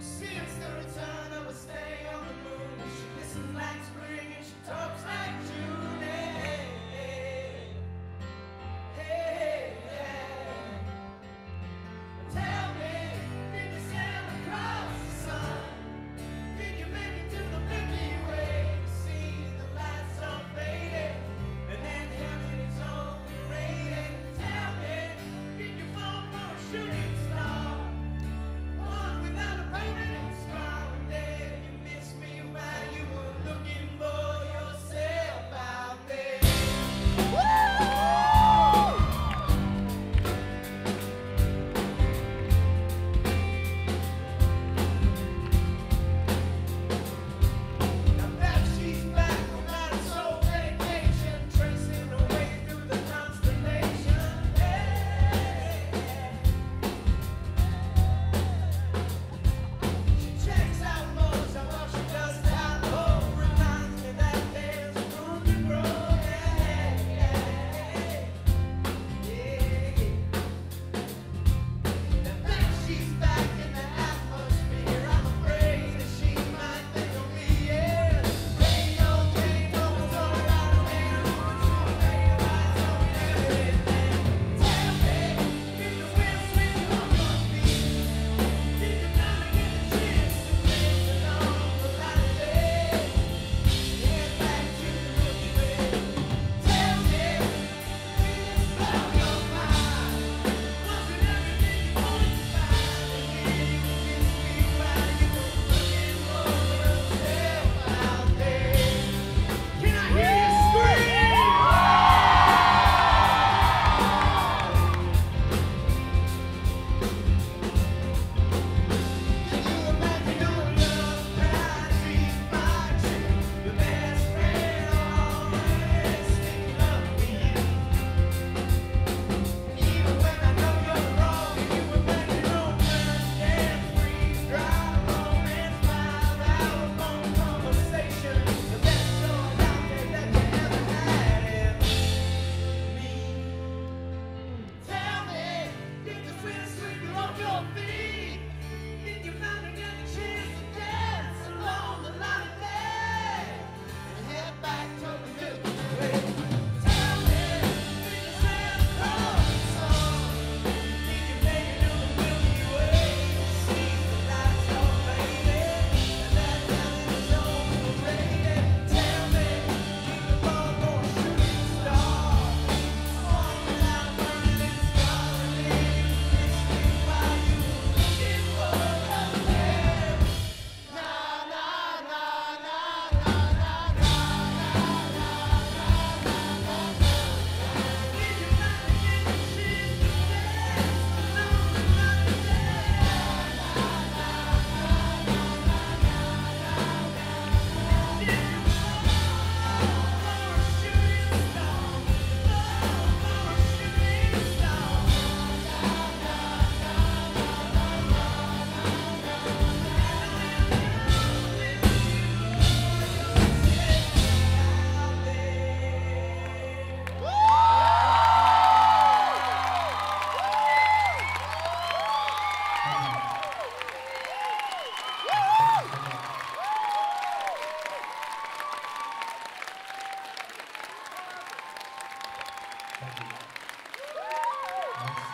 Since the return of a stay on the moon, she listens like spring and she talks like June. Hey, hey, hey, hey. Tell me, did you sail across the sun? Did you make it to the Milky Way to see the lights all faded and then heaven is overrated? Tell me, did you fall for a shooting star? One without a permanent scar. One day you missed me while you were looking for yourself out there. Now that she's back without a soul vacation, tracing her way through the constellation. She checks out modes of what she does down low. Reminds me that there's room to grow. Now that she's back in the atmosphere, I'm afraid that she might think of me. Yeah, radio tango was all around her man. Lights on everything. Tell me, did the wind sweep you off your feet? Did you never get a chance to dance along the light of day? Head back to the Milky Way. Tell me, did it blow your mind? Was it everything you wanted to find? And then you missed me while you were looking for yourself out there. Can I hear you scream? Can you imagine your love boundaries marching? Your best friend always thinking of me. Even when I know you're wrong, can you imagine romance, dance, freeze, dry romance, 5-hour phone conversation? The best song out there that you ever had in me. Tell me, did the wind sweep you off your feet? Did you finally get a chance to dance along the light of day and head back to the Milky Way? Tell me, did you sail across the sun? Did you make it to the Milky Way to see the lights all faded and that heaven is overrated? Tell me, did you fall for a shooting star? One without a permanent scar, and then you missed me while you were looking for yourself. Na na na na na na na na na na na. Did you finally get a chance to dance along the light of day? Did you fall for a shooting star? Fall for a shooting star? Thank you.